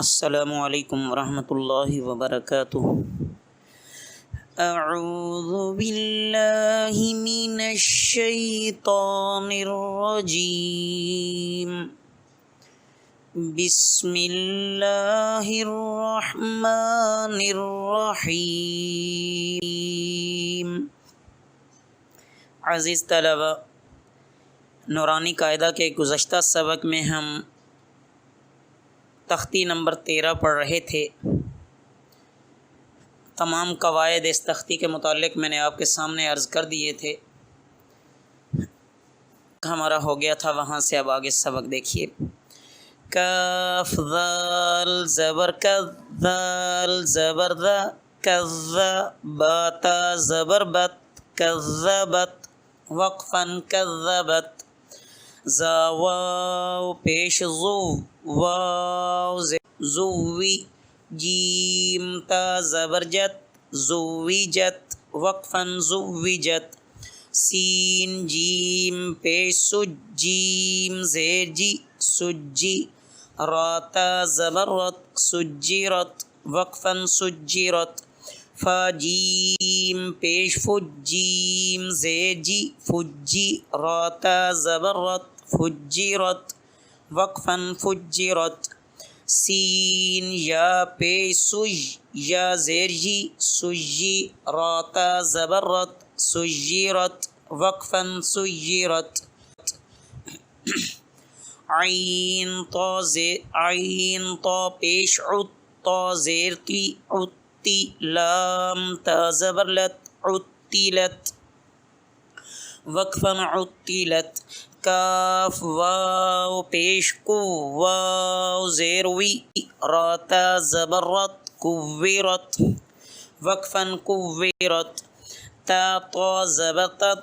السلام علیکم ورحمۃ اللہ وبرکاتہ۔ اعوذ باللہ من الشیطان الرجیم، بسم اللہ الرحمن الرحیم۔ عزیز طلبہ، نورانی قاعدہ کے گزشتہ سبق میں ہم تختی نمبر 13 پڑھ رہے تھے۔ تمام قواعد اس تختی کے متعلق میں نے آپ کے سامنے عرض کر دیے تھے، ہمارا ہو گیا تھا وہاں سے۔ اب آگے سبق دیکھیے۔ کاف ذال زبر کذ، ذال زبر ذا، کذ با تا زبر بت، کذبت وقفا کذبت، زا واو پیش زو، واو زوی، جیم تا زبرجت، زویجت وقفا زویجت، سین جیم پیش سج، جیم زیر جی، سجی، را تا زبرت، سجرت وقفا سجرت، فا جیم پیش فج، جیم زیر جی، فجی، را تا زبرت، فجرت وقفا فجرت، سین یا پیش سج، یا زیر جی، سجی، را تا زبرت، سجرت وقفا سجرت، عین تا پیش عت، تا زیر تی، عتی، لام تا زبر لت، عتیلت وقفا عتیلت، کاف واو پیش کو، واو زیر وی، را تا زبرت، کویرت وقفا کویرت، تا تا زبر تت،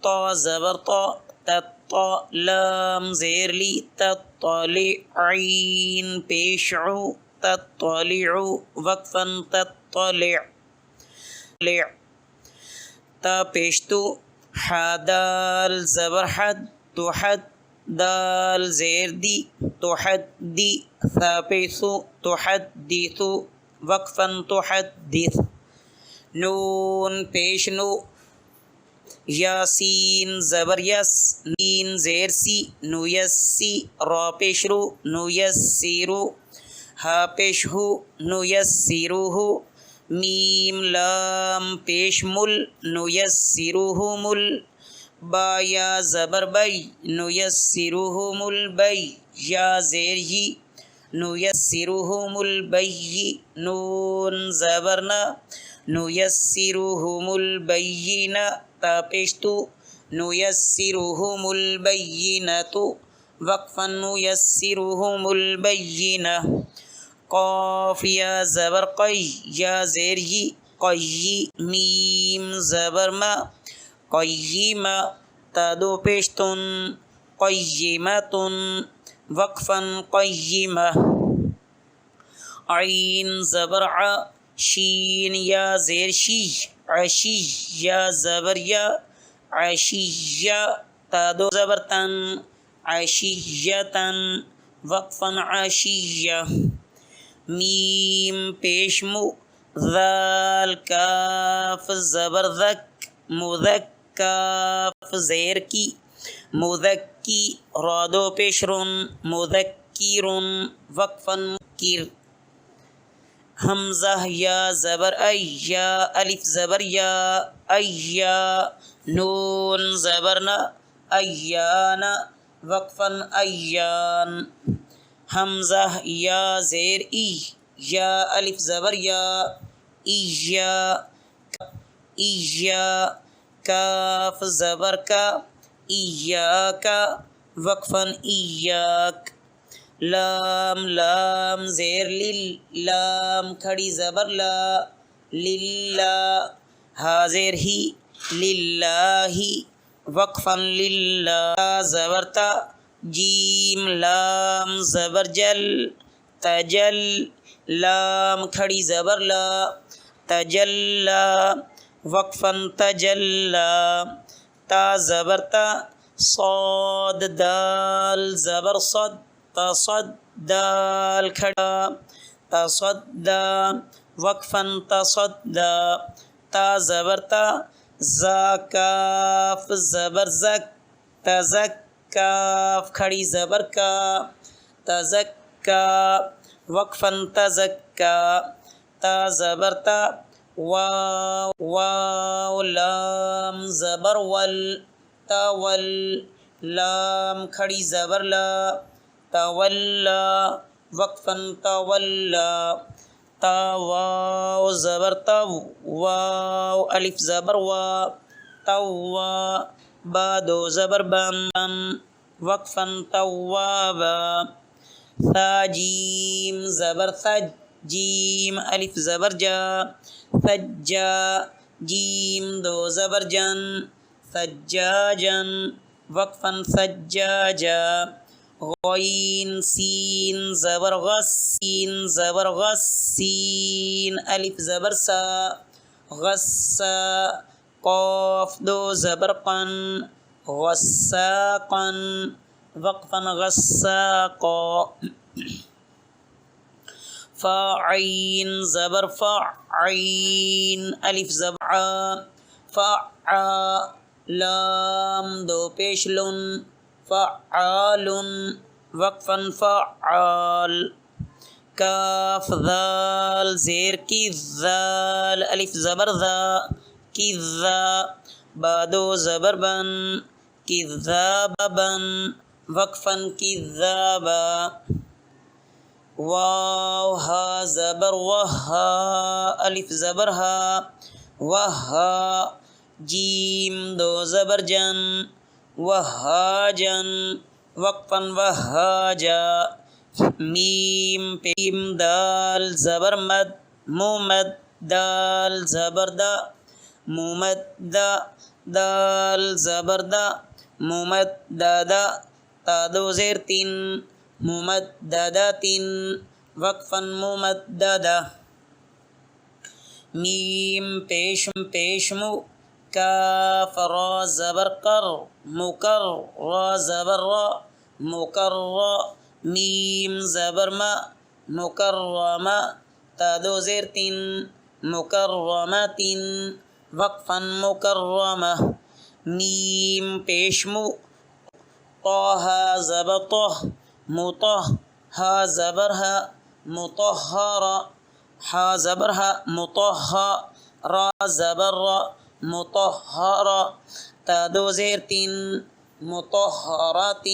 تا زبر تا، تتا، لام زیر لی، تطلع، عین پیش عو، تطلع وقفا تطلع، تا پیش تو، حدال زبر حد، تحد، دال زیر دی، تحدی، ثا پیسو، تحدث وقفا تحدث، نون پیش نو، یاسین زبر یس، نین زیر سی، نویسی، را پیش رو، نویسیرو، ہا پیش ہو، نویسیروہ، میم لام پیش مل، نیسرہ مل، با یا زبر بی، نیسرہم البی، یا زیر جی، نیسرہم البی، نون زبر نا، نیسرہم البینہ، تا پیش تو، نیسرہم البینۃ وقفا نیسرہم البینہ، قاف یا زبر قی، یا زیر جی، قی، میم زبر ما، قیمہ، تا دو پیش تن، قیمۃ وقفا قیمہ، عین زبر ع، شین یا زیر شی، عشی، یا زبر یا، عشیہ، تا دو زبر تن، عشیۃ وقفا عشیہ، میم پیش مو، ذال کاف زبر ذک، مذک، کاف زیر کی، مذکی، را دو پیش رن، مذکر وقفا مذکر، حمزہ یا زبر ای، یا الف زبر یا، ایا، نون زبر نا، ایان وقفا ایان، حمزہ یا زیر ای، یا الف زبر یا، ایا، ایا، کاف زبر کا، ایاک وقفا ایاک، لام لام زیر لل، لام کھڑی زبر لا، للہ، ہا زیر ہی، للہ وقفا للہ، زبر تا، جیم لام زبر جل، تجل، لام کھڑی زبر لا، تجلا وقفا تجلا، تا زبر تا، صاد دال زبر صد، تصدال کھڑا تصدى وقفا تصدى تا زبر تا زا کاف زبر زک تزکاف کھڑی زبر کا تزکا وقفا تزکا تا زبر تا واو واو لام زبر ول تول لام کھڑی زبر لا تولا وقفا تولا تا واو زبر تا واو الف زبر وا توا با دو زبر بم وقفا توابا ثا جیم زبر ثج جیم الف زبر جا ثجا جیم دو زبر جن ثجاجن وقفا ثجاجا غین سین زبر غس سین زبر غس سین الف زبر سا غسا قاف دو زبر قن غساقا وقفا غساقا فاعین زبر فعین الف زبر ع فعا لام دو پیش لن فعال وقفا فعال کاف ذال زیر کی ذال الف زبر ذا کی ذا بادو زبر بن کی ذابن وقفا کی ذابا واو ہا زبر وہا الف زبر ہا وہا جیم دو زبر جن وہاجن وقفا وہاجا میم پیم دال زبر مد ممد دال زبر دا ممد دا دال زبر دا ممد دادا تا دو زیر تین ممد دادا تین وقفا ممد دادا میم پیشمو کاف را زبر کر مکر را زبر را مکر میم زبر ما مکرم تا دو زیر تین مکرمت وقفا مکرمہ میم پیشمو طه زبر طه مطه ها زبر ها مطهر ها زبر ها مطهر را زبر را مطهر تا دو زیر تین مطهرات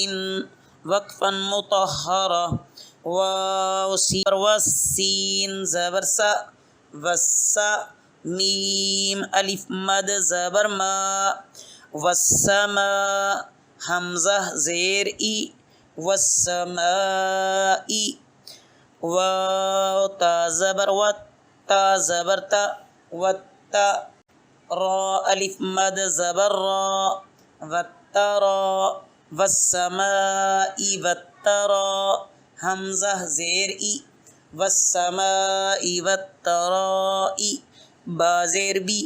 وقفا مطهرة واو سين والسين زبر سا والسا میم الف مد زبر ما والسماء حمزہ زیر ای والسماء واو تا زبر وت تا زبر تا وتا را الف مد زبر را وترا والسماء وترا حمزہ زیر ای والسماء والتراء با زیر بی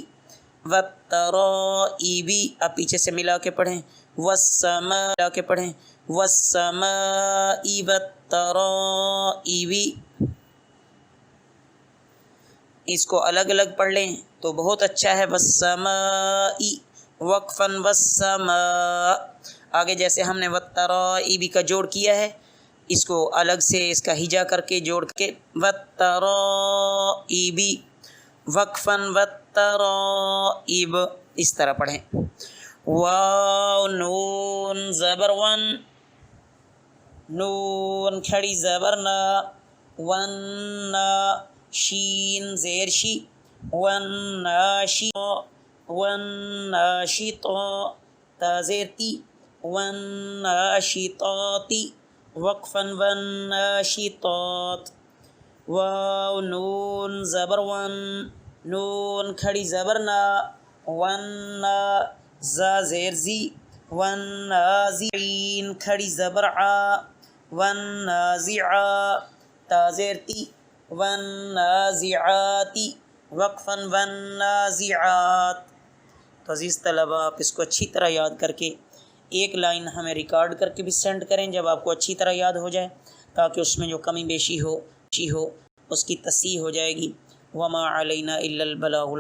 والتراء بی. اب پیچھے سے ملا کے پڑھیں والسماء ملا کے پڑھیں والسماء والتراء بی. اس کو الگ الگ پڑھ لیں تو بہت اچھا ہے. والسماء وقفا والسماء. آگے جیسے ہم نے والتراء بی کا جوڑ کیا ہے اس کو الگ سے اس کا ہجا کر کے جوڑ کے والتراء بی وقفا والتراء اس طرح پڑھیں. واو نون زبر ون نون کھڑی زبر نا ون شین زیر شی ون ناشی ون ناشط تا زیر تی ون ناشطاتی وقفا ون ناشطات. واو نون زبر ون نون کھڑی زبر نا ون زا زیر زی ون نازعین کھڑی زبر ع ون نازعا تا زیر تی ون نازعاتی وقفا ون نازعات. تو عزیز طلبہ آپ اس کو اچھی طرح یاد کر کے ایک لائن ہمیں ریکارڈ کر کے بھی سینڈ کریں جب آپ کو اچھی طرح یاد ہو جائے، تاکہ اس میں جو کمی بیشی ہو اس کی تصحیح ہو جائے گی۔ وما علینا الا البلاغ